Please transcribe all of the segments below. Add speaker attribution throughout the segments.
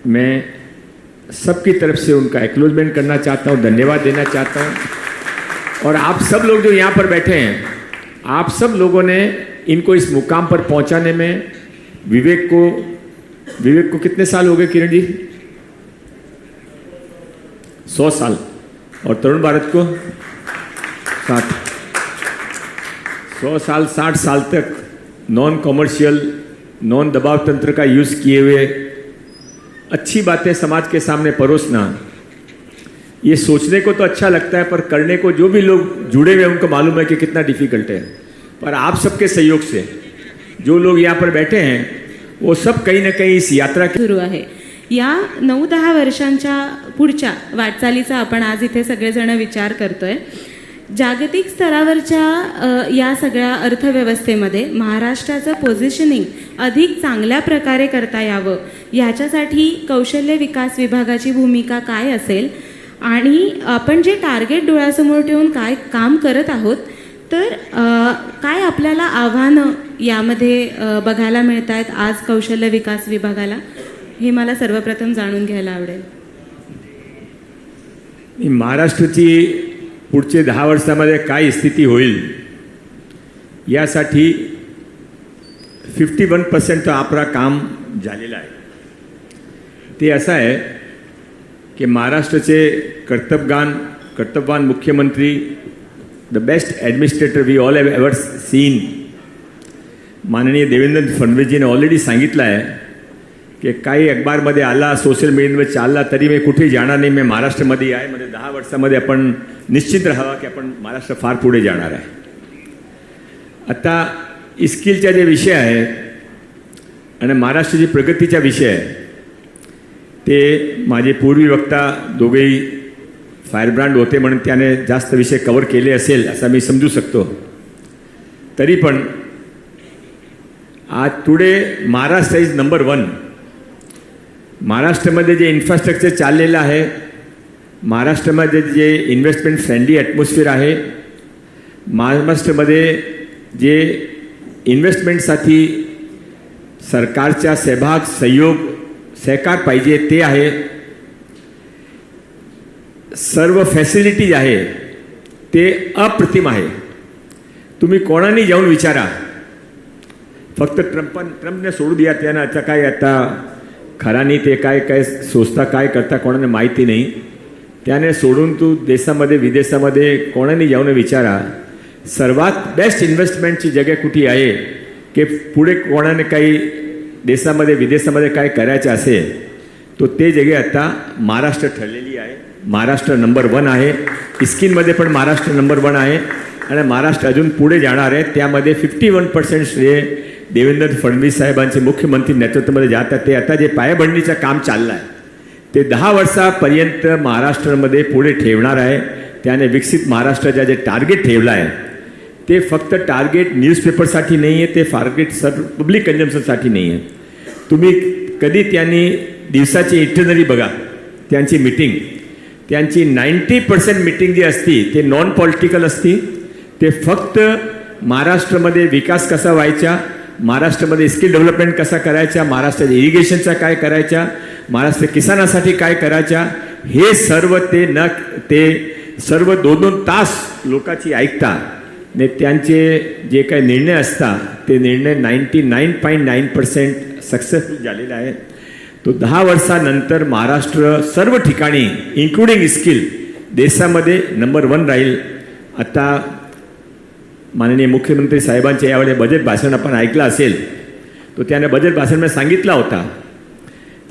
Speaker 1: मैं सबकी तरफ से उनका एक्नॉलेजमेंट करना चाहता हूँ, धन्यवाद देना चाहता हूँ। और आप सब लोग जो यहाँ पर बैठे हैं, आप सब लोगों ने इनको इस मुकाम पर पहुँचाने में विवेक को कितने साल हो गए किरण जी? 100 साल। और तरुण भारत को 60। 100 साल 60 साल तक नॉन कॉमर्शियल, नॉन दबाव तंत्र का यूज़ किए हुए अच्छी बातें समाज के सामने परोसना, ये सोचने को तो अच्छा लगता है, पर करने को जो भी लोग जुड़े हुए उनको मालूम है कि कितना डिफिकल्ट है। पर आप सबके सहयोग से जो लोग यहाँ पर बैठे हैं वो सब कहीं ना कहीं इस यात्रा के
Speaker 2: सुरू आहे। या 9-10 वर्षांच्या पुढच्या वाटचालीचा आपण आज इथे सगळेजण विचार करतोय। जागतिक स्तरावरच्या या सगळ्या अर्थव्यवस्थेमध्ये महाराष्ट्राचं पोझिशनिंग अधिक चांगल्या प्रकारे करता यावं, याच्यासाठी कौशल्य विकास विभागाची भूमिका काय असेल आणि आपण जे टार्गेट डोळ्यासमोर ठेवून काय काम करत आहोत, तर काय आपल्याला आव्हानं यामध्ये बघायला मिळत आहेत आज कौशल्य विकास विभागाला, हे मला सर्वप्रथम जाणून घ्यायला आवडेल।
Speaker 1: महाराष्ट्राची पुढचे 10 वर्षामध्ये काय स्थिती होईल यासाठी 51% आपला काम झालेला आहे। ते असं आहे की महाराष्ट्राचे कर्तव्यवान मुख्यमंत्री, the best administrator we all have ever seen, माननीय देवेंद्र फडणवीसजीने ऑलरेडी सांगितलं आहे की काही अखबारमध्ये आला, सोशल मीडियामध्ये चालला तरी मी कुठेही जाणार नाही, मी महाराष्ट्रामध्ये आहे। म्हणजे 10 वर्षामध्ये आपण निश्चित राहावा की आपण महाराष्ट्र फार पुढे जाणार आहे। आता स्किलचा जे विषय आहे आणि महाराष्ट्राची प्रगतीचा विषय आहे, ते माझे पूर्वी वक्ता दोघेही फायरब्रँड होते म्हणून त्याने जास्त विषय कव्हर केले असेल असं मी समजू शकतो। तरी पण आज टुडे महाराष्ट्र इज नंबर 1। महाराष्ट्रामध्ये जे इन्फ्रास्ट्रक्चर चाललेलं आहे, महाराष्ट्रामध्ये जे इन्व्हेस्टमेंट फ्रेंडली ॲटमॉस्फिअर आहे, महाराष्ट्रामध्ये जे इन्व्हेस्टमेंटसाठी सरकारचा सहकार पाहिजे ते आहे, सर्व फॅसिलिटीज आहे ते अप्रतिम आहे। तुम्ही कोणाने जाऊन विचारा, फक्त ट्रम्पने सोडू द्या, त्यानं आता काय आता खरा नाही, ते काय सोचता काय करता कोणाने माहिती नाही, त्याने सोडून तू देशामध्ये विदेशामध्ये कोणाने जाऊन विचारा, सर्वात बेस्ट इन्व्हेस्टमेंटची जगह कुठे आहे की पुढे कोणाने काही देशामध्ये विदेशामध्ये काय करायचं असेल तो ते जगह आता महाराष्ट्र ठरलेली आहे। महाराष्ट्र नंबर 1 आहे, स्किलमध्ये पण महाराष्ट्र नंबर 1 आहे आणि महाराष्ट्र अजून पुढे जाणार आहे। त्यामध्ये 51% श्रेय देवेंद्र फडणवीस साहेबांचे मुख्यमंत्री नेतृत्वामध्ये जातात। ते आता जे पायाभरणीचं काम चाललं आहे ते 10 वर्षापर्यंत महाराष्ट्रामध्ये पुढे ठेवणार आहे। त्याने विकसित महाराष्ट्राचा जे टार्गेट ठेवला आहे ते फक्त टार्गेट न्यूजपेपरसाठी नाही आहे, ते टार्गेट पब्लिक कन्झम्पशनसाठी नाही आहे। तुम्ही कधी त्यांनी दिवसाची इटरनरी बघा, त्यांची मीटिंग, त्यांची 90% मीटिंग जी असती ते नॉन पॉलिटिकल असती। ते फक्त महाराष्ट्रामध्ये विकास कसा व्हायचा, महाराष्ट्रामध्ये स्किल डेव्हलपमेंट कसा करायचा, महाराष्ट्राच्या इरिगेशनचा काय करायचा, महाराष्ट्र किसानासाठी काय करायचा, हे सर्व ते सर्व 2-2 तास लोकांची ऐकता ने त्यांचे जे काही निर्णय असतात ते निर्णय 99.9% सक्सेसफुल झालेला आहे। तो 10 वर्षानंतर महाराष्ट्र सर्व ठिकाणी इन्क्लुडिंग स्किल देशामध्ये नंबर 1 राहील। आता माननीय मुख्यमंत्री साहेबांचे यावेळी बजेट भाषण आपण ऐकलं असेल, तो त्याने बजेट भाषणामध्ये सांगितला होता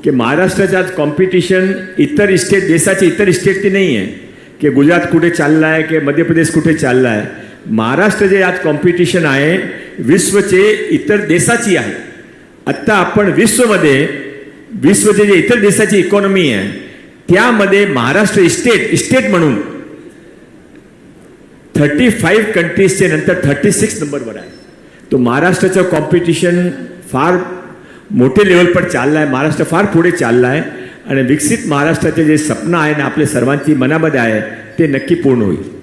Speaker 1: की महाराष्ट्राचं आज कॉम्पिटिशन इतर स्टेट, देशाचे इतर स्टेटची नाही आहे की गुजरात कुठे चालला आहे की मध्य प्रदेश कुठे चालला आहे। महाराष्ट्र जे आज कॉम्पिटिशन आहे विश्वचे इतर देशाची आहे। आत्ता आपण विश्वचे जे इतर देशाची इकॉनॉमी आहे त्यामध्ये महाराष्ट्र स्टेट म्हणून 35 कंट्रीजचे नंतर 36 नंबरवर आहे। तो महाराष्ट्राचं कॉम्पिटिशन फार मोठे लेवल पर चालला आहे, महाराष्ट्र फार पुढे चालला आहे आणि विकसित महाराष्ट्राचे जे स्वप्न आहे ना आपल्या सर्वांची मनामध्ये आहे ते नक्की पूर्ण होईल।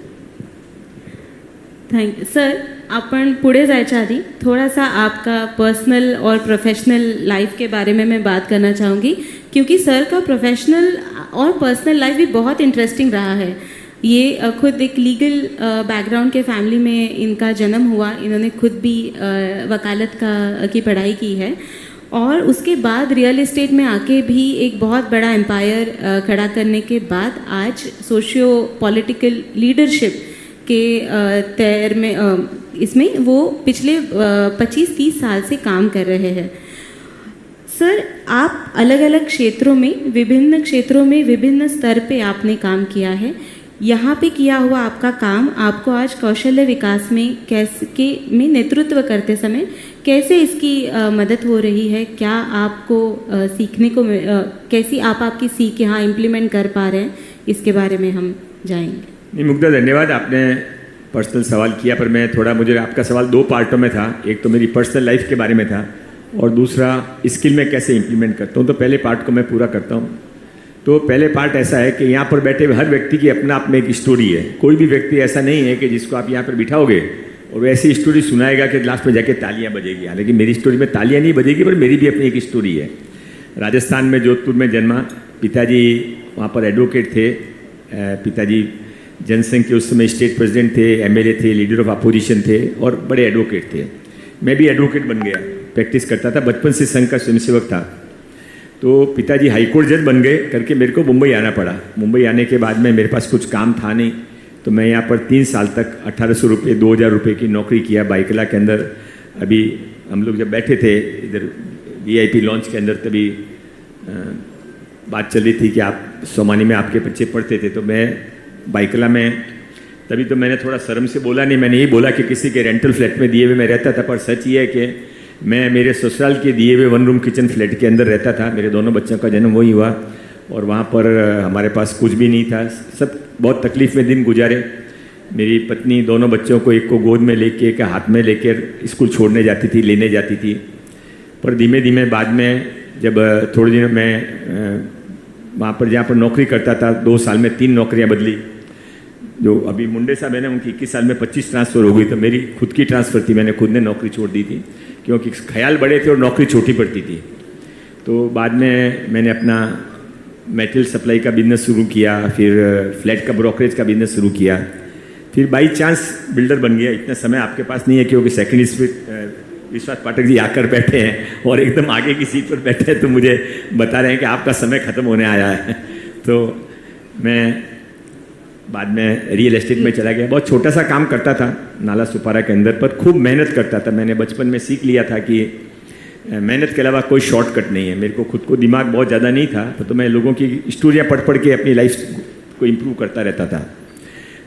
Speaker 2: Thank you sir. अपन पुढे जायच्या आधी थोड़ा सा आपका पर्सनल और प्रोफेशनल लाइफ के बारे में मैं बात करना चाहूँगी कि क्योंकि सर का प्रोफेशनल और पर्सनल लाइफ भी बहुत इंटरेस्टिंग रहा है। ये खुद एक लीगल बैकग्राउंड के फैमिली में इनका जन्म हुआ, इन्होंने खुद भी वकालत की पढ़ाई की है और उसके बाद रियल एस्टेट में आके भी एक बहुत बड़ा एम्पायर खड़ा करने के बाद आज सोशियो पॉलिटिकल लीडरशिप के तैर में इसमें वो पिछले 25-30 साल से काम कर रहे हैं। सर, आप अलग अलग क्षेत्रों में विभिन्न स्तर पे आपने काम किया है। यहाँ पे किया हुआ आपका काम आपको आज कौशल्य विकास में में नेतृत्व करते समय कैसे इसकी मदद हो रही है? क्या आपको सीखने को कैसी आपकी सीख यहाँ इम्प्लीमेंट कर पा रहे हैं, इसके बारे में हम जाएंगे।
Speaker 1: नहीं मुग्धा, धन्यवाद। आपने पर्सनल सवाल किया, पर मैं थोड़ा, मुझे आपका सवाल 2 पार्टों में था। एक तो मेरी पर्सनल लाइफ के बारे में था और दूसरा स्किल में कैसे इम्प्लीमेंट करता हूँ। तो पहले पार्ट को मैं पूरा करता हूँ। तो पहले पार्ट ऐसा है कि यहाँ पर बैठे हुए हर व्यक्ति की अपना आप में एक स्टोरी है। कोई भी व्यक्ति ऐसा नहीं है कि जिसको आप यहाँ पर बिठाओगे और वैसी स्टोरी सुनाएगा कि लास्ट में जाके तालियां बजेगी। हालांकि मेरी स्टोरी में तालियां नहीं बजेगी, पर मेरी भी अपनी एक स्टोरी है। राजस्थान में जोधपुर में जन्मा। पिताजी वहाँ पर एडवोकेट थे। पिताजी जनसंघ के उस समय स्टेट प्रेसिडेंट थे, एमएलए थे, लीडर ऑफ अपोजिशन थे और बड़े एडवोकेट थे। मैं भी एडवोकेट बन गया, प्रैक्टिस करता था, बचपन से संघ का स्वयंसेवक था। तो पिताजी हाईकोर्ट जज बन गए करके मेरे को मुंबई आना पड़ा। मुंबई आने के बाद में मेरे पास कुछ काम था नहीं, तो मैं यहाँ पर 3 साल तक 1800 रुपये 2000 रुपये की नौकरी किया बाइकला के अंदर। अभी हम लोग जब बैठे थे इधर VIP लॉन्च के अंदर, तभी बात चल रही थी कि आप सोमानी में आपके बच्चे पढ़ते थे। तो मैं बाइकला में, तभी तो मैंने थोड़ा शर्म से बोला नहीं, मैंने यही बोला कि किसी के रेंटल फ्लैट में दिए हुए मैं रहता था। पर सच ये है कि मैं मेरे ससुराल के दिए हुए 1 रूम किचन फ्लैट के अंदर रहता था। मेरे दोनों बच्चों का जन्म वही हुआ और वहाँ पर हमारे पास कुछ भी नहीं था। सब बहुत तकलीफ में दिन गुजारे। मेरी पत्नी दोनों बच्चों को, एक को गोद में लेके, एक हाथ में लेकर स्कूल छोड़ने जाती थी, लेने जाती थी। पर धीमे धीमे बाद में जब थोड़े दिन मैं वहाँ पर जहाँ पर नौकरी करता था, 2 साल में 3 नौकरियाँ बदली। जो अभी मुंडे साहब है ना, उनकी 21 साल में 25 ट्रांसफ़र हो गई। तो मेरी खुद की ट्रांसफ़र थी, मैंने खुद ने नौकरी छोड़ दी थी क्योंकि ख्याल बड़े थे और नौकरी छोटी पड़ती थी। तो बाद में मैंने अपना मेटल सप्लाई का बिजनेस शुरू किया, फिर फ्लैट का ब्रोकरेज का बिजनेस शुरू किया, फिर बाई चांस बिल्डर बन गया। इतना समय आपके पास नहीं है क्योंकि सेकंड स्पीड विश्वास पाठक जी आकर बैठे हैं और एकदम आगे की सीट पर बैठे हैं, तो मुझे बता रहे हैं कि आपका समय ख़त्म होने आया है। तो मैं बाद में रियल एस्टेट में चला गया। बहुत छोटा सा काम करता था नाला सुपारा के अंदर, पर खूब मेहनत करता था। मैंने बचपन में सीख लिया था कि मेहनत के अलावा कोई शॉर्टकट नहीं है। मेरे को खुद को दिमाग बहुत ज़्यादा नहीं था, तो मैं लोगों की स्टोरियाँ पढ़ के अपनी लाइफ को इम्प्रूव करता रहता था।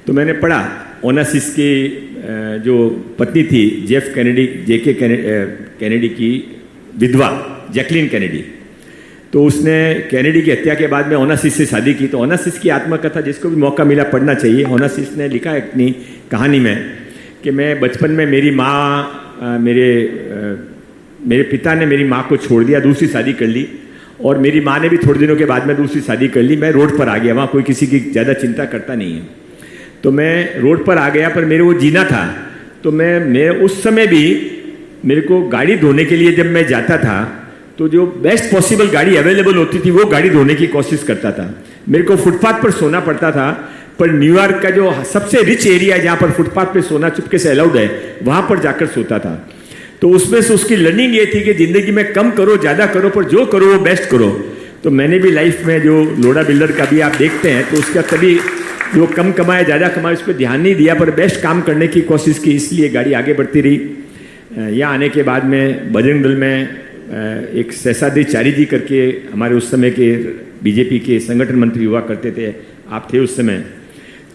Speaker 1: तो मैंने पढ़ा ओनासिस की जो पत्नी थी जेफ कैनेडी, JK कैनेडी की विधवा जैकलिन कैनेडी, तो उसने कैनेडी की हत्या के बाद में ओनासिस से शादी की। तो ओनासिस की आत्मकथा जिसको भी मौका मिला पढ़ना चाहिए। ओनासिस ने लिखा है अपनी कहानी में कि मैं बचपन में मेरी माँ मेरे पिता ने मेरी माँ को छोड़ दिया, दूसरी शादी कर ली, और मेरी माँ ने भी थोड़े दिनों के बाद में दूसरी शादी कर ली। मैं रोड पर आ गया, वहाँ कोई किसी की ज़्यादा चिंता करता नहीं है। तो मैं रोड पर आ गया, पर मेरे वो जीना था। तो मैं उस समय भी मेरे को गाड़ी धोने के लिए जब मैं जाता था, तो जो बेस्ट पॉसिबल गाड़ी अवेलेबल होती थी वो गाड़ी धोने की कोशिश करता था। मेरे को फुटपाथ पर सोना पड़ता था, पर न्यूयॉर्क का जो सबसे रिच एरिया है जहाँ पर फुटपाथ पे सोना चुपके से अलाउड है, वहाँ पर जाकर सोता था। तो उसमें से उसकी लर्निंग ये थी कि ज़िंदगी में कम करो ज़्यादा करो, पर जो करो वो बेस्ट करो। तो मैंने भी लाइफ में जो लोढ़ा बिल्डर का भी आप देखते हैं, तो उसका कभी जो कम कमाए ज़्यादा कमाए उस पर ध्यान नहीं दिया, पर बेस्ट काम करने की कोशिश की, इसलिए गाड़ी आगे बढ़ती रही। यहाँ आने के बाद में बजरंग दल में एक शेषाद्रिचारी जी करके हमारे उस समय के बीजेपी के संगठन मंत्री हुआ करते थे, आप थे उस समय।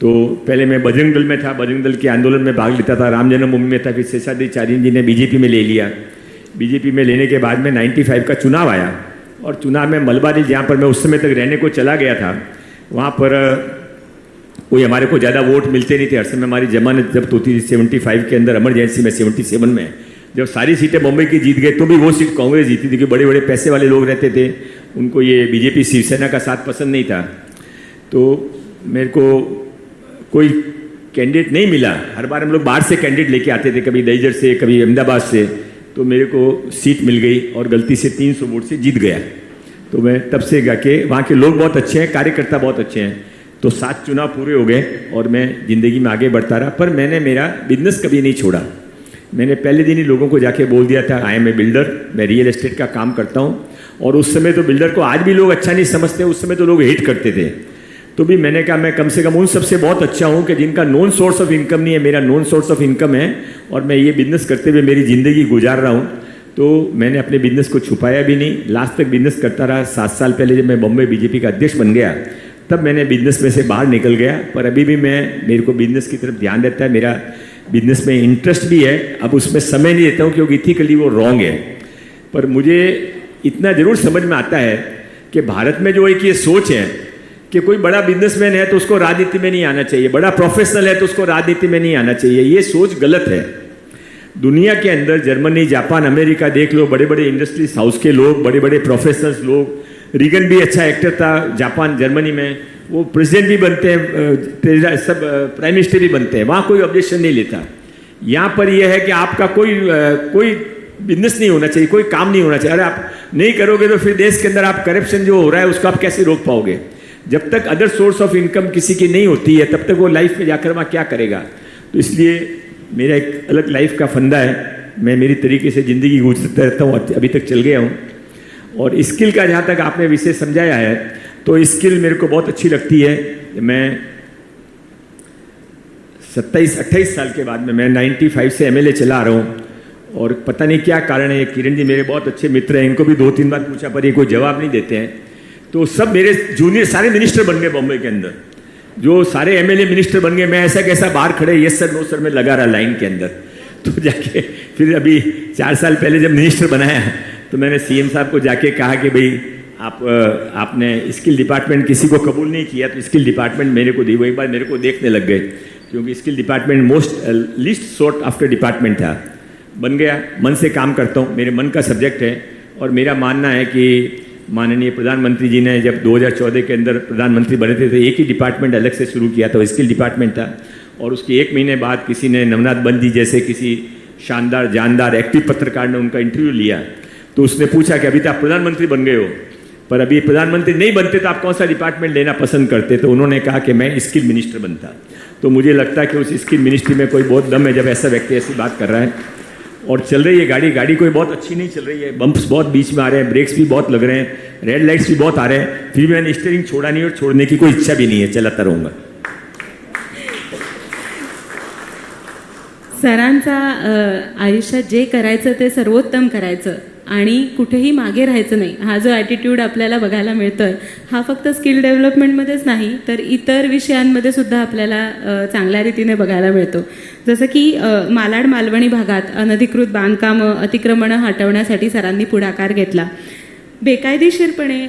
Speaker 1: तो पहले मैं बजरंग दल में था, बजरंग दल के आंदोलन में भाग लेता था, राम जन्मभूमि में था। फिर शेषाद्रिचारी जी ने बीजेपी में ले लिया। बीजेपी में लेने के बाद में 95 का चुनाव आया, और चुनाव में मलबारी जहाँ पर मैं उस समय तक रहने को चला गया था, वहाँ पर कोई हमारे को ज़्यादा वोट मिलते नहीं थे। हर समय हमारी जमानत जब्त होती थी 75 के अंदर, इमरजेंसी में 77 में। जब सारी सीटें बम्बई की जीत गए तो भी वो सीट कांग्रेस जीती थी, कि बड़े बड़े पैसे वाले लोग रहते थे, उनको ये बीजेपी शिवसेना का साथ पसंद नहीं था। तो मेरे को कोई कैंडिडेट नहीं मिला। हर बार हम लोग बाहर से कैंडिडेट लेके आते थे, कभी दहीजर से, कभी अहमदाबाद से। तो मेरे को सीट मिल गई और गलती से 300 वोट से जीत गया। तो मैं तब से गा के, वहाँ के लोग बहुत अच्छे हैं, कार्यकर्ता बहुत अच्छे हैं, तो 7 चुनाव पूरे हो गए और मैं ज़िंदगी में आगे बढ़ता रहा। पर मैंने मेरा बिजनेस कभी नहीं छोड़ा। मैंने पहले दिन ही लोगों को जाके बोल दिया था, आई एम ए बिल्डर, मैं रियल एस्टेट का काम करता हूँ। और उस समय तो बिल्डर को आज भी लोग अच्छा नहीं समझते, उस समय तो लोग हेट करते थे। तो भी मैंने कहा मैं कम से कम उन सबसे बहुत अच्छा हूँ कि जिनका नॉन सोर्स ऑफ इनकम नहीं है, मेरा नॉन सोर्स ऑफ इनकम है और मैं ये बिजनेस करते हुए मेरी ज़िंदगी गुजार रहा हूँ। तो मैंने अपने बिजनेस को छुपाया भी नहीं, लास्ट तक बिजनेस करता रहा। 7 साल पहले जब मैं बॉम्बे बीजेपी का अध्यक्ष बन गया तब मैंने बिजनेस में से बाहर निकल गया, पर अभी भी मेरे को बिजनेस की तरफ ध्यान रहता है, मेरा बिजनेस में इंटरेस्ट भी है। अब उसमें समय नहीं देता हूँ क्योंकि इथिकली वो रॉन्ग है। पर मुझे इतना ज़रूर समझ में आता है कि भारत में जो एक ये सोच है कि कोई बड़ा बिजनेसमैन है तो उसको राजनीति में नहीं आना चाहिए, बड़ा प्रोफेशनल है तो उसको राजनीति में नहीं आना चाहिए, ये सोच गलत है। दुनिया के अंदर जर्मनी, जापान, अमेरिका देख लो, बड़े बड़े इंडस्ट्रीज हाउस के लोग, बड़े बड़े प्रोफेशनल्स लोग, रीगन भी अच्छा एक्टर था जापान जर्मनी में, वो प्रेसिडेंट भी बनते हैं, सब प्राइम मिनिस्टर भी बनते हैं, वहाँ कोई ऑब्जेक्शन नहीं लेता। यहाँ पर यह है कि आपका कोई बिजनेस नहीं होना चाहिए, कोई काम नहीं होना चाहिए। अरे आप नहीं करोगे तो फिर देश के अंदर आप करप्शन जो हो रहा है उसको आप कैसे रोक पाओगे? जब तक अदर सोर्स ऑफ इनकम किसी की नहीं होती है तब तक वो लाइफ में जाकर वहाँ क्या करेगा? तो इसलिए मेरा एक अलग लाइफ का फंदा है, मैं मेरी तरीके से ज़िंदगी गुजरता रहता हूँ, अभी तक चल गया हूँ। और स्किल का जहाँ तक आपने विषय समझाया है तो स्किल मेरे को बहुत अच्छी लगती है। मैं 27-28 साल के बाद में मैं 95 से MLA चला आ रहा हूँ और पता नहीं क्या कारण है। किरण जी मेरे बहुत अच्छे मित्र हैं, इनको भी 2-3 बार पूछा पर ये कोई जवाब नहीं देते हैं। तो सब मेरे जूनियर सारे मिनिस्टर बन गए बॉम्बे के अंदर, जो सारे MLA मिनिस्टर बन गए। मैं ऐसा कैसा बाहर खड़े यस सर नो सर में लगा रहा लाइन के अंदर। तो जाके फिर अभी 4 साल पहले जब मिनिस्टर बनाया तो मैंने CM साहब को जाके कहा कि भाई आपने स्किल डिपार्टमेंट किसी को कबूल नहीं किया तो स्किल डिपार्टमेंट मेरे को दी। वो एक बार मेरे को देखने लग गए क्योंकि skill department most least sort after department था। बन गया, मन से काम करता हूँ, मेरे मन का सब्जेक्ट है। और मेरा मानना है कि माननीय प्रधानमंत्री जी ने जब 2014 के अंदर प्रधानमंत्री बने थे तो एक ही डिपार्टमेंट अलग से शुरू किया था, वो स्किल डिपार्टमेंट था। और उसके 1 महीने बाद किसी ने, नवनाथ बंद जी जैसे किसी शानदार जानदार एक्टिव पत्रकार ने उनका इंटरव्यू लिया तो उसने पूछा कि अभी तो आप प्रधानमंत्री बन गए हो पर अभी प्रधानमंत्री नहीं बनते तो आप कौन सा डिपार्टमेंट लेना पसंद करते? तो उन्होंने कहा कि मैं स्किल मिनिस्टर बनता। तो मुझे लगता है कि उस स्किल मिनिस्ट्री में कोई बहुत दम है जब ऐसा व्यक्ति ऐसी बात कर रहा है। और चल रही है गाड़ी कोई बहुत अच्छी नहीं चल रही है, बम्प्स बहुत बीच में आ रहे हैं, ब्रेक्स भी बहुत लग रहे हैं, रेड लाइट्स भी बहुत आ रहे हैं, फिर भी मैंने स्टीयरिंग छोड़ा नहीं और छोड़ने की कोई इच्छा भी नहीं है, चलाता रहूँगा।
Speaker 2: सरांचा आयुष्यात जे करायचं ते सर्वोत्तम करायचं आणि कुठेही मागे राहायचं नाही, हा जो ॲटिट्यूड आपल्याला बघायला मिळतोय हा फक्त स्किल डेव्हलपमेंटमध्येच नाही तर इतर विषयांमध्ये सुद्धा आपल्याला चांगल्या रीतीने बघायला मिळतो। जसं की मालाड मालवणी भागात अनधिकृत बांधकामं, अतिक्रमणं हटवण्यासाठी सरांनी पुढाकार घेतला। बेकायदेशीरपणे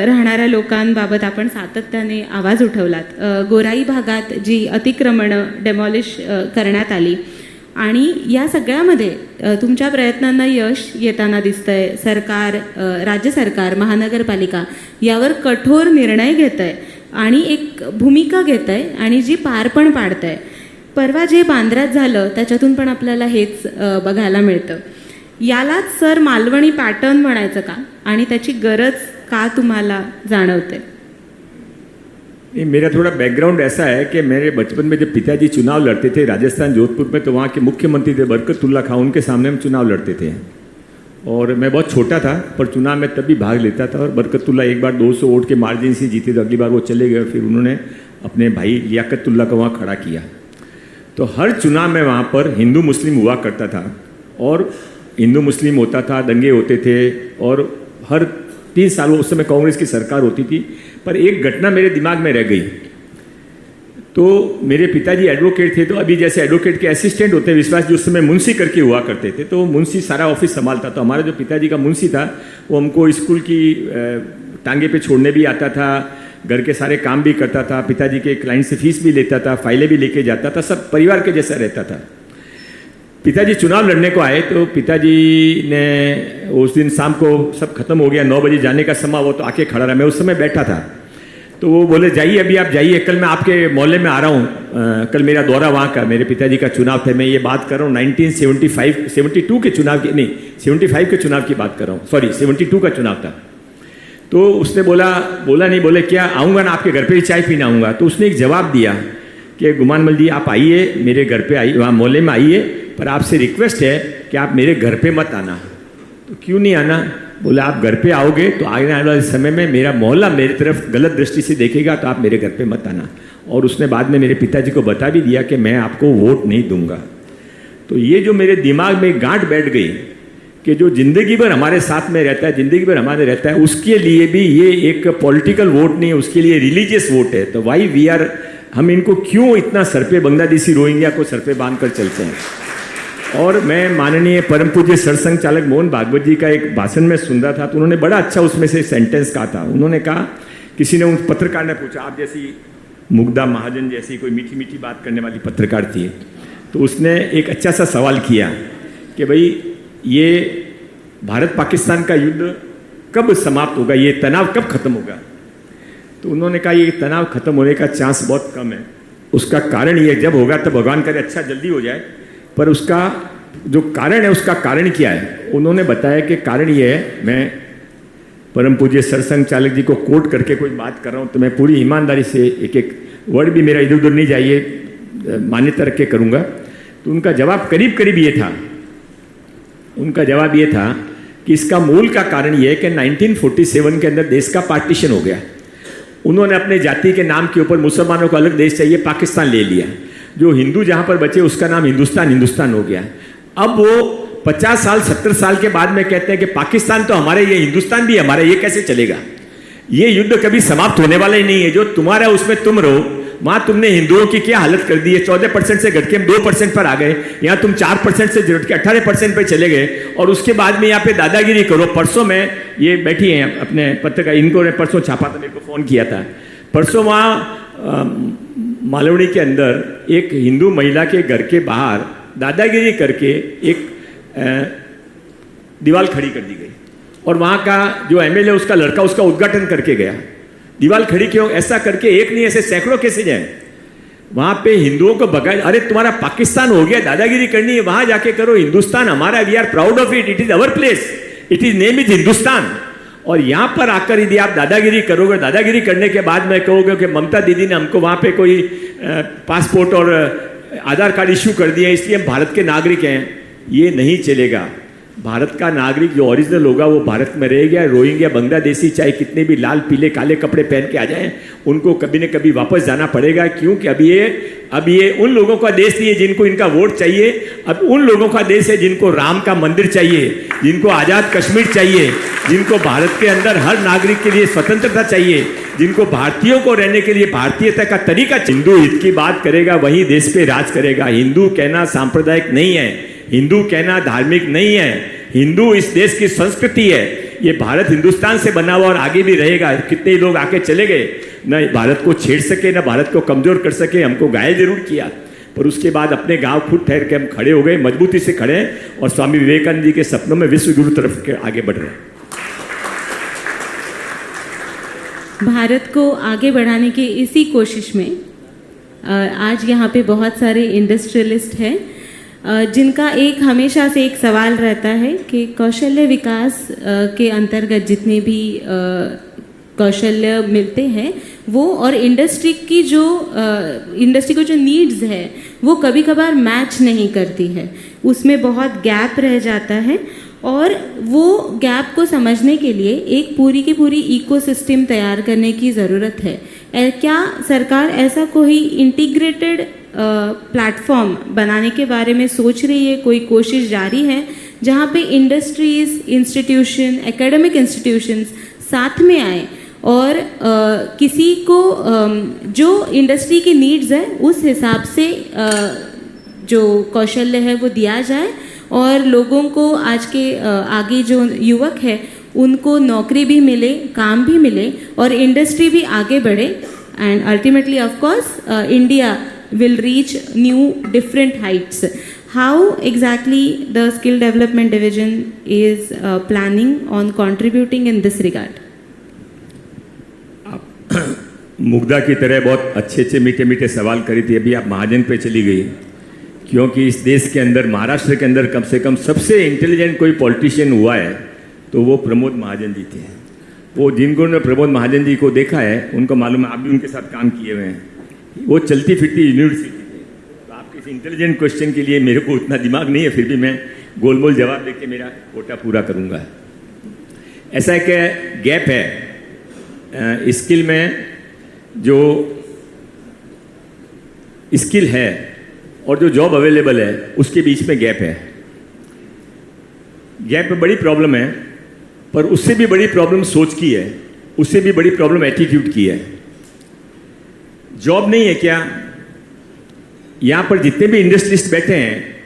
Speaker 2: राहणाऱ्या लोकांबाबत आपण सातत्याने आवाज उठवलात। गोराई भागात जी अतिक्रमणं डेमॉलिश करण्यात आली आणि या सगळ्यामध्ये तुमच्या प्रयत्नांना यश येताना दिसतंय। सरकार, राज्य सरकार, महानगरपालिका यावर कठोर निर्णय घेत आहे आणि एक भूमिका घेत आहे आणि जी पार पण पाडत आहे। परवा जे बांद्र्यात झालं त्याच्यातून पण आपल्याला हेच बघायला मिळतं। यालाच सर मालवणी पॅटर्न म्हणायचं का आणि त्याची गरज का तुम्हाला जाणवते?
Speaker 1: मेरा थोड़ा बैकग्राउंड ऐसा है कि मेरे बचपन में जब पिताजी चुनाव लड़ते थे राजस्थान जोधपुर में तो वहाँ के मुख्यमंत्री थे बरकतुल्ला खां, उनके सामने हम चुनाव लड़ते थे। और मैं बहुत छोटा था पर चुनाव में तब भी भाग लेता था। और बरकतुल्ला एक बार 200 वोट के मार्जिन से जीते तो अगली बार वो चले गए, फिर उन्होंने अपने भाई लियाकतुल्ला को वहाँ खड़ा किया। तो हर चुनाव में वहाँ पर हिंदू मुस्लिम हुआ करता था और हिंदू मुस्लिम होता था, दंगे होते थे। और हर 3 साल उस समय कांग्रेस की सरकार होती थी। पर एक घटना मेरे दिमाग में रह गई। तो मेरे पिताजी एडवोकेट थे, तो अभी जैसे एडवोकेट के असिस्टेंट होते हैं विश्वास जी, उस समय मुंशी करके हुआ करते थे, तो मुंशी सारा ऑफिस संभालता। तो हमारा जो पिताजी का मुंशी था वो हमको स्कूल की टांगे पे छोड़ने भी आता था, घर के सारे काम भी करता था, पिताजी के क्लाइंट से फीस भी लेता था, फाइलें भी लेके जाता था, सब परिवार के जैसा रहता था। पिताजी चुनाव लड़ने को आए तो पिताजी ने उस दिन शाम को सब खत्म हो गया, 9 बजे जाने का समय, वो तो आके खड़ा रहा। मैं उस समय बैठा था तो वो बोले जाइए अभी आप जाइए, कल मैं आपके मोहल्ले में आ रहा हूँ, कल मेरा दौरा वहाँ का, मेरे पिताजी का चुनाव था। मैं ये बात कर रहा हूँ 1972 के चुनाव की, नहीं 75 के चुनाव की बात कर रहा हूँ, सॉरी 72 का चुनाव था। तो उसने बोला नहीं, बोले क्या आऊँगा ना आपके घर पे ही चाय पीने आऊँगा। तो उसने एक जवाब दिया कि गुमान मल जी आप आइए, मेरे घर पे आइए, वहाँ मोहल्ले में आइए, पर आपसे रिक्वेस्ट है कि आप मेरे घर पे मत आना। तो क्यों नहीं आना? बोला आप घर पे आओगे तो आने वाले समय में मेरा मोहल्ला मेरी तरफ गलत दृष्टि से देखेगा, तो आप मेरे घर पे मत आना। और उसने बाद में मेरे पिताजी को बता भी दिया कि मैं आपको वोट नहीं दूंगा। तो ये जो मेरे दिमाग में गांठ बैठ गई कि जो जिंदगी भर हमारे साथ में रहता है, जिंदगी भर हमारे रहता है, उसके लिए भी ये एक पॉलिटिकल वोट नहीं है, उसके लिए रिलीजियस वोट है। तो वाई वी आर, हम इनको क्यों इतना सर पे बांग्लादेशी रोहिंग्या को सर पे बांध कर चलते हैं। और मैं माननीय परम पूज्य सरसंघ चालक मोहन भागवत जी का एक भाषण में सुन रहा था, तो उन्होंने बड़ा अच्छा उसमें से सेंटेंस कहा था। उन्होंने कहा, किसी ने उन पत्रकार ने पूछा, आप जैसी मुग्धा महाजन जैसी कोई मीठी मीठी बात करने वाली पत्रकार थी, तो उसने एक अच्छा सा सवाल किया कि भाई ये भारत पाकिस्तान का युद्ध कब समाप्त होगा, ये तनाव कब खत्म होगा। तो उन्होंने कहा ये तनाव खत्म होने का चांस बहुत कम है। उसका कारण ये, जब होगा तब भगवान करे अच्छा जल्दी हो जाए, पर उसका जो कारण है, उसका कारण क्या है। उन्होंने बताया कि कारण ये है, मैं परम पूज्य सरसंघ चालक जी को कोट करके कोई बात कर रहा हूँ, तो मैं पूरी ईमानदारी से एक एक वर्ड भी मेरा इधर उधर नहीं जाइए, मान्यता रख के करूँगा। तो उनका जवाब करीब करीब ये था, उनका जवाब ये था कि इसका मूल का कारण ये है कि 1947 के अंदर देश का पार्टीशन हो गया। उन्होंने अपने जाति के नाम के ऊपर मुसलमानों को अलग देश चाहिए, पाकिस्तान ले लिया। जो हिंदू जहाँ पर बचे उसका नाम हिंदुस्तान हो गया। अब वो 50 साल 70 साल के बाद में कहते हैं कि पाकिस्तान तो हमारे, ये हिंदुस्तान भी हमारा, ये कैसे चलेगा। ये युद्ध कभी समाप्त होने वाला ही नहीं है। जो तुम्हारा उसमें तुम रहो, वहां तुमने हिंदुओं की क्या हालत कर दी है। 14% से घट के हम 2% पर आ गए, यहाँ तुम 4% से घट के 18% पर चले गए, और उसके बाद में यहाँ पे दादागिरी करो। परसों में ये बैठी हैं अपने पत्रकार, इनको ने परसों छापा था, मेरे को फोन किया था। परसों वहाँ मालवनी के अंदर एक हिंदू महिला के घर के बाहर दादागिरी करके एक दीवार खड़ी कर दी गई, और वहाँ का जो एमएलए उसका लड़का उसका उद्घाटन करके गया। दीवार खड़ी क्यों? ऐसा करके एक नहीं ऐसे सैकड़ों कैसे जाए। वहाँ पे हिंदुओं को भगाए, अरे तुम्हारा पाकिस्तान हो गया, दादागिरी करनी है वहाँ जाके करो, हिंदुस्तान हमारा, we are proud of it, it is our place, it is name is Hindustan. और यहाँ पर आकर यदि आप दादागिरी करोगे, दादागिरी करने के बाद में कहोगे कि ममता दीदी ने हमको वहाँ पे कोई पासपोर्ट और आधार कार्ड इश्यू कर दिया इसलिए हम भारत के नागरिक हैं, ये नहीं चलेगा। भारत का नागरिक जो ओरिजिनल होगा वो भारत में रहेगा। रोहिंग्या बांग्लादेशी चाहे कितने भी लाल पीले काले कपड़े पहन के आ जाएं, उनको कभी न कभी वापस जाना पड़ेगा, क्योंकि अब ये उन लोगों का देश नहीं है जिनको इनका वोट चाहिए। अब उन लोगों का देश है जिनको राम का मंदिर चाहिए, जिनको आज़ाद कश्मीर चाहिए, जिनको भारत के अंदर हर नागरिक के लिए स्वतंत्रता चाहिए, जिनको भारतीयों को रहने के लिए भारतीयता का तरीका। हिंदू हित की बात करेगा वही देश पे राज करेगा। हिंदू कहना सांप्रदायिक नहीं है, हिंदू कहना धार्मिक नहीं है, हिंदू इस देश की संस्कृति है। ये भारत हिंदुस्तान से बना हुआ और आगे भी रहेगा। कितने लोग आके चले गए, न भारत को छेड़ सके, न भारत को कमजोर कर सके। हमको घायल जरूर किया, पर उसके बाद अपने गांव खुद ठहर के हम खड़े हो गए, मजबूती से खड़े हैं और स्वामी विवेकानंद जी के सपनों में विश्व गुरु तरफ के आगे बढ़ रहे हैं।
Speaker 2: भारत को आगे बढ़ाने की इसी कोशिश में आज यहाँ पे बहुत सारे इंडस्ट्रियलिस्ट हैं जिनका एक हमेशा से एक सवाल रहता है कि कौशल्य विकास के अंतर्गत जितने भी कौशल्य मिलते हैं वो और इंडस्ट्री को जो नीड्स है वो कभी कभार मैच नहीं करती है, उसमें बहुत गैप रह जाता है। और वो गैप को समझने के लिए एक पूरी की पूरी इकोसिस्टम तैयार करने की ज़रूरत है। क्या सरकार ऐसा कोई इंटीग्रेटेड प्लेटफॉर्म बनाने के बारे में सोच रही है, कोई कोशिश जारी है जहाँ पे इंडस्ट्रीज, इंस्टीट्यूशन, एकेडमिक इंस्टीट्यूशंस साथ में आए और किसी को जो इंडस्ट्री की नीड्स है उस हिसाब से जो कौशल्य है वो दिया जाए और लोगों को आज के आगे जो युवक है उनको नौकरी भी मिले, काम भी मिले और इंडस्ट्री भी आगे बढ़े। And ultimately of course India will reach new different heights. How exactly the skill development division is planning on contributing in this regard?
Speaker 1: आप मुग्धा की तरह बहुत अच्छे मीठे मीठे सवाल करी थी, अभी आप महाजन पे चली गई, क्योंकि इस देश के अंदर, महाराष्ट्र के अंदर कम से कम सबसे इंटेलिजेंट कोई पॉलिटिशियन हुआ है तो वो प्रमोद महाजन जी थे। वो जिन्होंने प्रमोद महाजन जी को देखा है उनको मालूम है, आप भी उनके साथ काम किए हुए हैं। वो चलती फिरती यूनिवर्सिटी थी। तो आपके इस इंटेलिजेंट क्वेश्चन के लिए मेरे को उतना दिमाग नहीं है, फिर भी मैं गोल मोल जवाब देके मेरा कोटा पूरा करूँगा। ऐसा है कि गैप है स्किल में, जो स्किल है और जो जॉब अवेलेबल है उसके बीच में गैप है। गैप में बड़ी प्रॉब्लम है, पर उससे भी बड़ी प्रॉब्लम सोच की है, उससे भी बड़ी प्रॉब्लम एटीट्यूड की है। जॉब नहीं है क्या? यहाँ पर जितने भी इंडस्ट्रियलिस्ट बैठे हैं,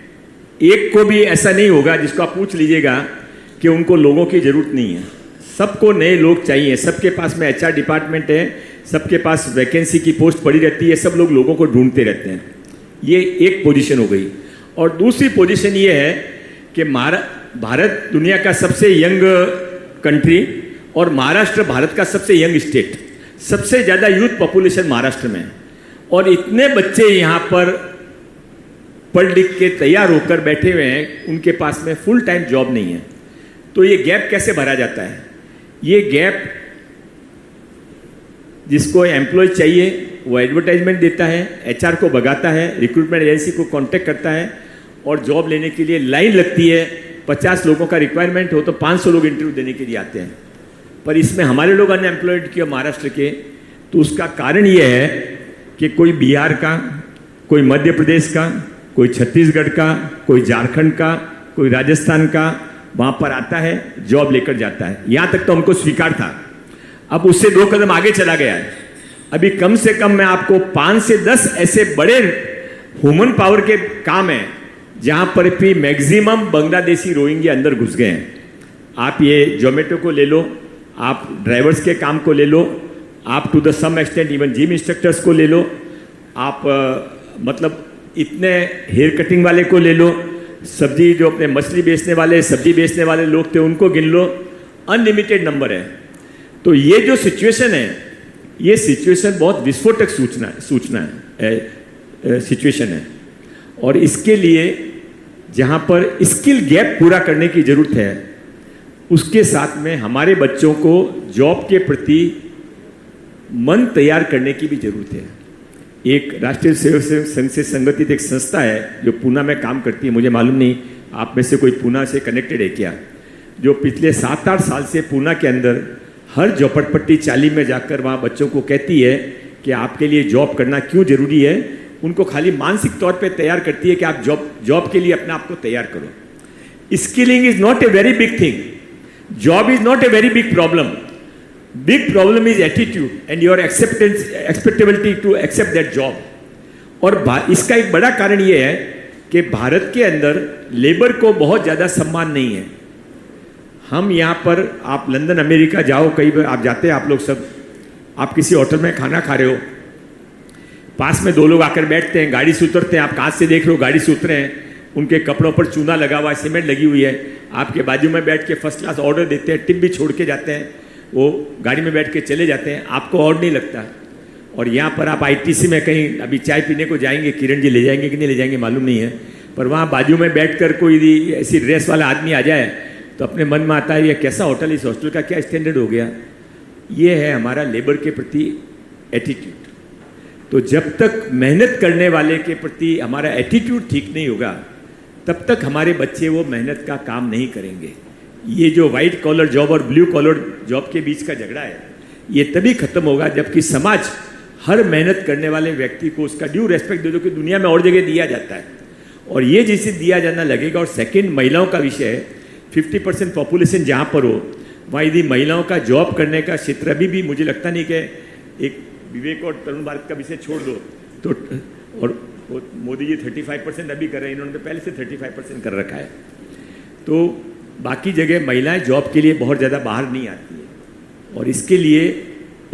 Speaker 1: एक को भी ऐसा नहीं होगा जिसको आप पूछ लीजिएगा कि उनको लोगों की ज़रूरत नहीं है। सबको नए लोग चाहिए, सबके पास में एचआर डिपार्टमेंट है, सबके पास वैकेंसी की पोस्ट पड़ी रहती है, सब लोग लोगों को ढूंढते रहते हैं। ये एक पोजीशन हो गई। और दूसरी पोजीशन ये है कि भारत दुनिया का सबसे यंग कंट्री और महाराष्ट्र भारत का सबसे यंग स्टेट, सबसे ज़्यादा यूथ पॉपुलेशन महाराष्ट्र में है। और इतने बच्चे यहाँ पर पढ़ लिख के तैयार होकर बैठे हुए हैं, उनके पास में फुल टाइम जॉब नहीं है। तो ये गैप कैसे भरा जाता है? ये गैप जिसको एम्प्लॉय चाहिए वो एडवर्टाइजमेंट देता है, एचआर को भगाता है, रिक्रूटमेंट एजेंसी को कांटेक्ट करता है और जॉब लेने के लिए लाइन लगती है। 50 लोगों का रिक्वायरमेंट हो तो 500 लोग इंटरव्यू देने के लिए आते हैं, पर इसमें हमारे लोग अनएम्प्लॉयड किए महाराष्ट्र के। तो उसका कारण ये है कि कोई बिहार का, कोई मध्य प्रदेश का, कोई छत्तीसगढ़ का, कोई झारखंड का, कोई राजस्थान का वहाँ पर आता है, जॉब लेकर जाता है। यहाँ तक तो हमको स्वीकार था, अब उससे 2 कदम आगे चला गया है। अभी कम से कम मैं आपको 5 से 10 ऐसे बड़े ह्यूमन पावर के काम हैं जहाँ पर भी मैक्सिमम बांग्लादेशी रोहिंग्या अंदर घुस गए हैं। आप ये जोमेटो को ले लो, आप ड्राइवर्स के काम को ले लो, आप to the some extent even gym instructors को ले लो, आप मतलब इतने हेयर कटिंग वाले को ले लो, सब्जी जो अपने मछली बेचने वाले, सब्जी बेचने वाले लोग थे उनको गिन लो, अनलिमिटेड नंबर है। तो ये जो सिचुएशन है, ये सिचुएशन बहुत विस्फोटक सिचुएशन है। और इसके लिए जहाँ पर स्किल गैप पूरा करने की ज़रूरत है, उसके साथ में हमारे बच्चों को जॉब के प्रति मन तैयार करने की भी ज़रूरत है। एक राष्ट्रीय सेवक संघ से संगठित एक संस्था है जो पूना में काम करती है, मुझे मालूम नहीं आप में से कोई पूना से कनेक्टेड है क्या, जो पिछले 7-8 साल से पूना के अंदर हर झोपड़पट्टी चाली में जाकर वहाँ बच्चों को कहती है कि आपके लिए जॉब करना क्यों ज़रूरी है। उनको खाली मानसिक तौर पे तैयार करती है कि आप जॉब के लिए अपने आप को तैयार करो। Skilling is not a very big thing, job is not a very big problem, big problem is attitude and your acceptability to accept that job. और इसका एक बड़ा कारण ये है कि भारत के अंदर लेबर को बहुत ज़्यादा सम्मान नहीं है। हम यहाँ पर, आप लंदन अमेरिका जाओ, कई बार आप जाते हैं, आप लोग सब, आप किसी होटल में खाना खा रहे हो, पास में 2 लोग आकर बैठते हैं, गाड़ी से उतरते हैं, आप कांच से देख रहे हो गाड़ी से उतरे हैं, उनके कपड़ों पर चूना लगा हुआ है, सीमेंट लगी हुई है, आपके बाजू में बैठ के फर्स्ट क्लास ऑर्डर देते हैं, टिप भी छोड़ के जाते हैं, वो गाड़ी में बैठ के चले जाते हैं, आपको और नहीं लगता। और यहाँ पर आप आईटीसी में कहीं अभी चाय पीने को जाएंगे, किरण जी ले जाएंगे कि नहीं ले जाएंगे मालूम नहीं है, पर वहाँ बाजू में बैठकर कोई ऐसी ड्रेस वाला आदमी आ जाए तो अपने मन में आता है ये कैसा होटल, इस हॉस्टल का क्या स्टैंडर्ड हो गया। ये है हमारा लेबर के प्रति एटीट्यूड। तो जब तक मेहनत करने वाले के प्रति हमारा एटीट्यूड ठीक नहीं होगा, तब तक हमारे बच्चे वो मेहनत का काम नहीं करेंगे। ये जो वाइट कॉलर जॉब और ब्लू कॉलर जॉब के बीच का झगड़ा है, ये तभी खत्म होगा जबकि समाज हर मेहनत करने वाले व्यक्ति को उसका ड्यू रेस्पेक्ट दे दो कि दुनिया में और जगह दिया जाता है, और ये जिसे दिया जाना लगेगा। और सेकंड, महिलाओं का विषय है। 50% पॉपुलेशन जहाँ पर हो वहाँ यदि महिलाओं का जॉब करने का क्षेत्र अभी भी मुझे लगता नहीं कि एक विवेक और तरुण भारत का विषय छोड़ दो तो, और मोदी जी 35% अभी कर रहे हैं, इन्होंने तो पहले से 35% कर रखा है। तो बाकी जगह महिलाएं जॉब के लिए बहुत ज़्यादा बाहर नहीं आती है। और इसके लिए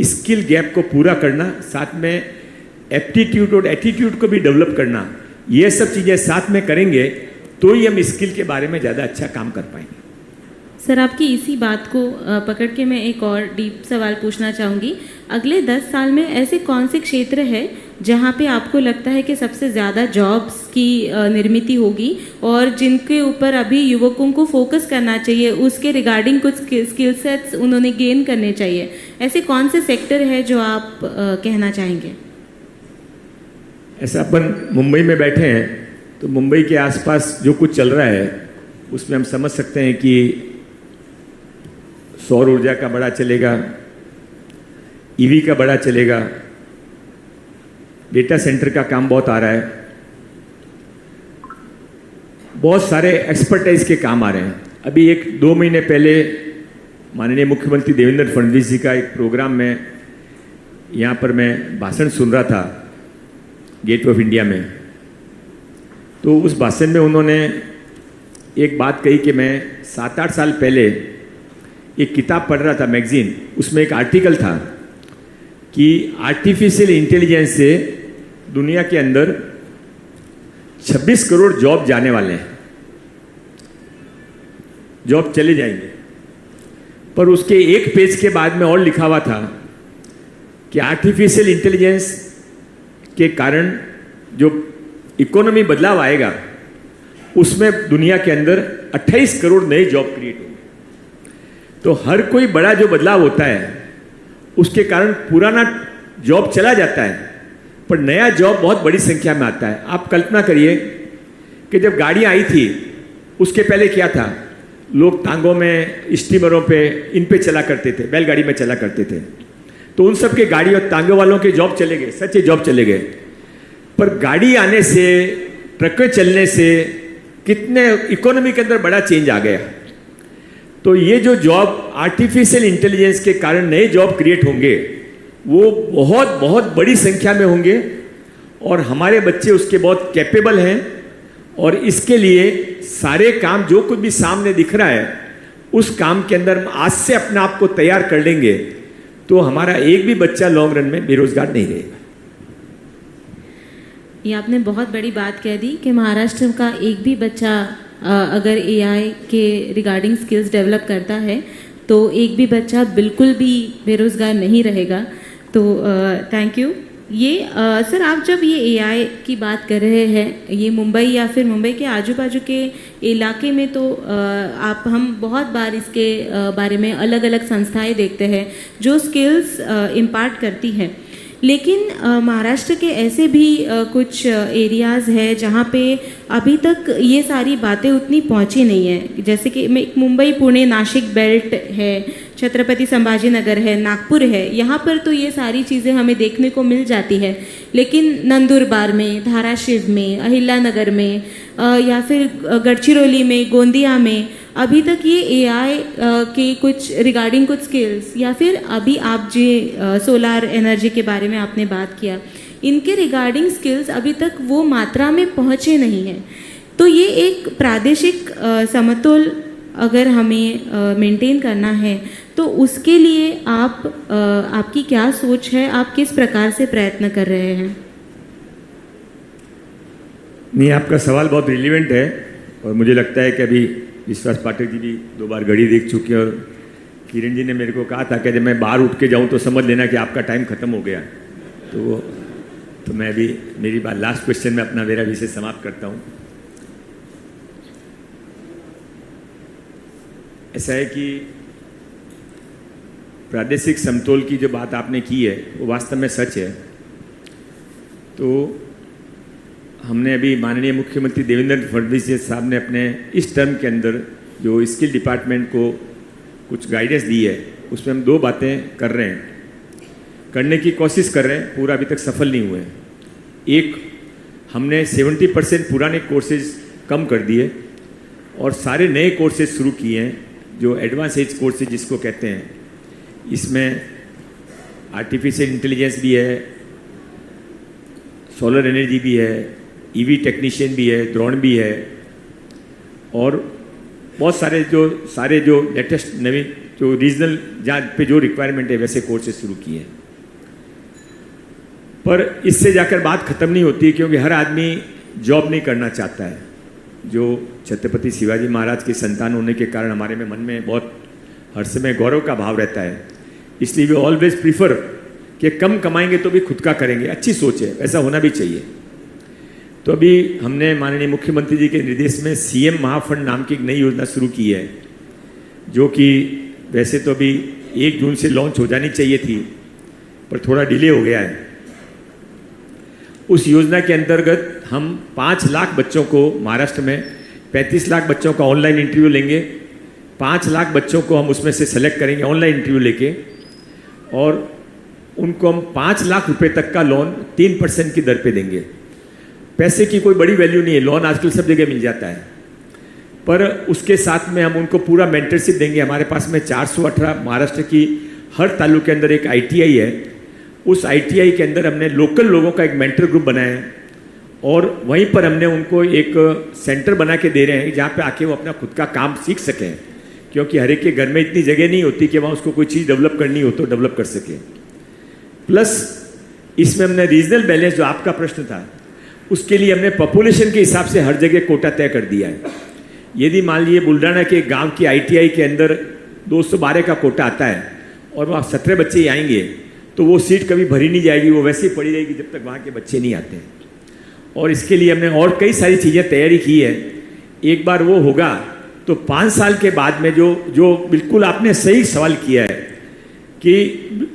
Speaker 1: स्किल गैप को पूरा करना, साथ में एप्टीट्यूड और एटीट्यूड को भी डेवलप करना, ये सब चीज़ें साथ में करेंगे तो ही हम स्किल के बारे में ज़्यादा अच्छा काम कर पाएंगे।
Speaker 2: सर, आपकी इसी बात को पकड़ के मैं एक और डीप सवाल पूछना चाहूँगी। अगले 10 साल में ऐसे कौन से क्षेत्र है जहाँ पे आपको लगता है कि सबसे ज़्यादा जॉब्स की निर्मित होगी और जिनके ऊपर अभी युवकों को फोकस करना चाहिए, उसके रिगार्डिंग कुछ स्किल सेट्स उन्होंने गेन करने चाहिए? ऐसे कौन से सेक्टर है जो आप कहना चाहेंगे?
Speaker 1: ऐसा अपन मुंबई में बैठे हैं तो मुंबई के आसपास जो कुछ चल रहा है उसमें हम समझ सकते हैं कि सौर ऊर्जा का बड़ा चलेगा, ईवी का बड़ा चलेगा, डेटा सेंटर का काम बहुत आ रहा है, बहुत सारे एक्सपर्टाइज के काम आ रहे हैं। अभी 1-2 महीने पहले माननीय मुख्यमंत्री देवेंद्र फडणवीस जी का एक प्रोग्राम में यहाँ पर मैं भाषण सुन रहा था गेट ऑफ इंडिया में, तो उस भाषण में उन्होंने एक बात कही कि मैं 7-8 साल पहले एक किताब पढ़ रहा था मैगजीन, उसमें एक आर्टिकल था कि आर्टिफिशियल इंटेलिजेंस से दुनिया के अंदर 26 करोड़ जॉब जाने वाले हैं, जॉब चले जाएंगे। पर उसके एक पेज के बाद में और लिखा हुआ था कि आर्टिफिशियल इंटेलिजेंस के कारण जो इकोनॉमी बदलाव आएगा उसमें दुनिया के अंदर 28 करोड़ नए जॉब क्रिएट होंगे। तो हर कोई बड़ा जो बदलाव होता है उसके कारण पुराना जॉब चला जाता है, पर नया जॉब बहुत बड़ी संख्या में आता है। आप कल्पना करिए कि जब गाड़ियाँ आई थी उसके पहले क्या था, लोग टांगों में, स्टीमरों पे, इन पे चला करते थे, बैलगाड़ी में चला करते थे। तो उन सब के गाड़ी और टांगों वालों के जॉब चले गए, सच्चे जॉब चले गए। पर गाड़ी आने से, ट्रकें चलने से कितने इकोनॉमी के अंदर बड़ा चेंज आ गया। तो ये जो जॉब आर्टिफिशियल इंटेलिजेंस के कारण नए जॉब क्रिएट होंगे वो बहुत बहुत बड़ी संख्या में होंगे और हमारे बच्चे उसके बहुत कैपेबल हैं। और इसके लिए सारे काम जो कुछ भी सामने दिख रहा है उस काम के अंदर आज से अपने आप को तैयार कर लेंगे तो हमारा एक भी बच्चा लॉन्ग रन में बेरोजगार नहीं रहेगा।
Speaker 2: ये आपने बहुत बड़ी बात कह दी कि महाराष्ट्र का एक भी बच्चा अगर एआई के रिगार्डिंग स्किल्स डेवलप करता है तो एक भी बच्चा बिल्कुल भी बेरोजगार नहीं रहेगा। तो थैंक यू। ये सर, आप जब ये एआई की बात कर रहे हैं, ये मुंबई या फिर मुंबई के आजू बाजू के इलाके में, तो हम बहुत बार इसके बारे में अलग अलग संस्थाएं देखते हैं जो स्किल्स इम्पार्ट करती हैं। लेकिन महाराष्ट्र के ऐसे भी कुछ एरियाज़ हैं जहाँ पे अभी तक ये सारी बातें उतनी पहुँची नहीं है। जैसे कि मुंबई, पुणे, नासिक बेल्ट है, छत्रपति संभाजी नगर है, नागपुर है, यहाँ पर तो ये सारी चीज़ें हमें देखने को मिल जाती है। लेकिन नंदुरबार में, धाराशिव में, अहिल्यानगर में या फिर गढ़चिरौली में, गोंदिया में अभी तक ये एआई के कुछ रिगार्डिंग कुछ स्किल्स, या फिर अभी आप जो सोलार एनर्जी के बारे में आपने बात किया, इनके रिगार्डिंग स्किल्स अभी तक वो मात्रा में पहुँचे नहीं हैं। तो ये एक प्रादेशिक समतोल अगर हमें मेंटेन करना है तो उसके लिए आपकी क्या सोच है, आप किस प्रकार से प्रयत्न कर रहे हैं?
Speaker 1: नहीं, आपका सवाल बहुत रिलेवेंट है और मुझे लगता है कि अभी विश्वास पाठक जी भी 2 बार घड़ी देख चुके हैं और किरण जी ने मेरे को कहा था कि जब मैं बाहर उठ के जाऊं तो समझ लेना कि आपका टाइम खत्म हो गया। तो मैं भी मेरी बात लास्ट क्वेश्चन में अपना मेरा विषय समाप्त करता हूं। ऐसा है कि प्रादेशिक समतोल की जो बात आपने की है वो वास्तव में सच है। तो हमने अभी माननीय मुख्यमंत्री देवेंद्र फडणवीस जी साहब ने अपने इस टर्म के अंदर जो स्किल डिपार्टमेंट को कुछ गाइडेंस दी है उसमें हम 2 बातें कर रहे हैं, करने की कोशिश कर रहे हैं, पूरा अभी तक सफल नहीं हुए। एक, हमने 70% पुराने कोर्सेज कम कर दिए और सारे नए कोर्सेज शुरू किए हैं जो एडवांस एज कोर्सेज जिसको कहते हैं। इसमें आर्टिफिशियल इंटेलिजेंस भी है, सोलर एनर्जी भी है, ईवी टेक्नीशियन भी है, ड्रोन भी है और बहुत सारे जो लेटेस्ट नवीन जो रीजनल जहाँ पे जो रिक्वायरमेंट है वैसे कोर्सेज शुरू किए हैं। पर इससे जाकर बात ख़त्म नहीं होती क्योंकि हर आदमी जॉब नहीं करना चाहता है। जो छत्रपति शिवाजी महाराज की संतान होने के कारण हमारे में मन में बहुत हर समय गौरव का भाव रहता है, इसलिए वी ऑलवेज प्रीफर कि कम कमाएंगे तो भी खुद का करेंगे। अच्छी सोच है, ऐसा होना भी चाहिए। तो अभी हमने माननीय मुख्यमंत्री जी के निर्देश में सीएम महाफंड नाम की एक नई योजना शुरू की है, जो कि वैसे तो अभी 1 जून से लॉन्च हो जानी चाहिए थी, पर थोड़ा डिले हो गया है। उस योजना के अंतर्गत हम 5 लाख बच्चों को महाराष्ट्र में 35 लाख बच्चों का ऑनलाइन इंटरव्यू लेंगे। 5 लाख बच्चों को हम उसमें से सेलेक्ट करेंगे ऑनलाइन इंटरव्यू लेके, और उनको हम 5 लाख रुपए तक का लोन 3% की दर पे देंगे। पैसे की कोई बड़ी वैल्यू नहीं है, लोन आजकल सब जगह मिल जाता है, पर उसके साथ में हम उनको पूरा मेंटरशिप देंगे। हमारे पास में 418 महाराष्ट्र की हर तालुके के अंदर एक ITI है। उस ITI के अंदर हमने लोकल लोगों का एक मेंटर ग्रुप बनाया है, और वहीं पर हमने उनको एक सेंटर बना के दे रहे हैं जहाँ पे आके वो अपना खुद का काम सीख सकें, क्योंकि हर एक के घर में इतनी जगह नहीं होती कि वहाँ उसको कोई चीज़ डेवलप करनी हो तो डेवलप कर सके। प्लस इसमें हमने रीजनल बैलेंस, जो आपका प्रश्न था, उसके लिए हमने पॉपुलेशन के हिसाब से हर जगह कोटा तय कर दिया है। यदि मान लीजिए बुल्डाना के गांव की ITI के अंदर 212 का कोटा आता है और वहाँ 17 बच्चे ही आएंगे, तो वो सीट कभी भरी नहीं जाएगी, वो वैसे ही पड़ी रहेगी जब तक वहाँ के बच्चे नहीं आते हैं। और इसके लिए हमने और कई सारी चीज़ें तैयारी की है। एक बार वो होगा तो 5 साल के बाद में जो बिल्कुल आपने सही सवाल किया है कि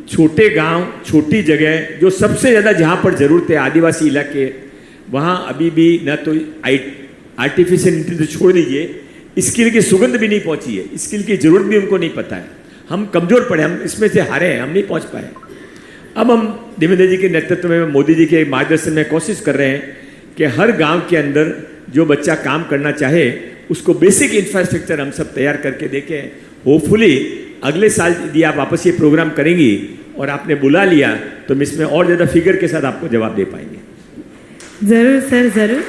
Speaker 1: छोटे गांव, छोटी जगह, जो सबसे ज़्यादा जहाँ पर ज़रूरत है, आदिवासी इलाके, वहाँ अभी भी न तो आर्टिफिशियल इंटेलिजेंस छोड़ दीजिए, स्किल की सुगंध भी नहीं पहुँची है, स्किल की ज़रूरत भी उनको नहीं पता है। हम कमज़ोर पड़े, हम इसमें से हारे हैं, हम नहीं पहुँच पाए। अब हम देवेंद्र जी के नेतृत्व में, मोदी जी के मार्गदर्शन में कोशिश कर रहे हैं कि हर गांव के अंदर जो बच्चा काम करना चाहे उसको बेसिक इंफ्रास्ट्रक्चर हम सब तैयार करके देखें। होपफुली अगले साल यदि आप वापस ये प्रोग्राम करेंगी और आपने बुला लिया तो हम इसमें और ज़्यादा फिगर के साथ आपको जवाब दे पाएंगे।
Speaker 2: ज़रूर सर, ज़रूर।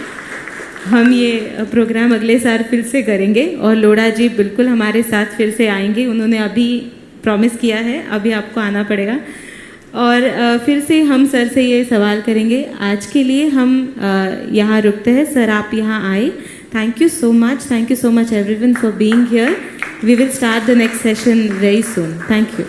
Speaker 2: हम ये प्रोग्राम अगले साल फिर से करेंगे, और लोढ़ा जी बिल्कुल हमारे साथ फिर से आएंगे। उन्होंने अभी प्रॉमिस किया है, अभी आपको आना पड़ेगा। और फिर से हम सर से ये सवाल करेंगे। आज के लिए हम यहाँ रुकते हैं। सर, आप यहाँ आए। Thank you so much everyone for being here. We will start the next session very soon. Thank you.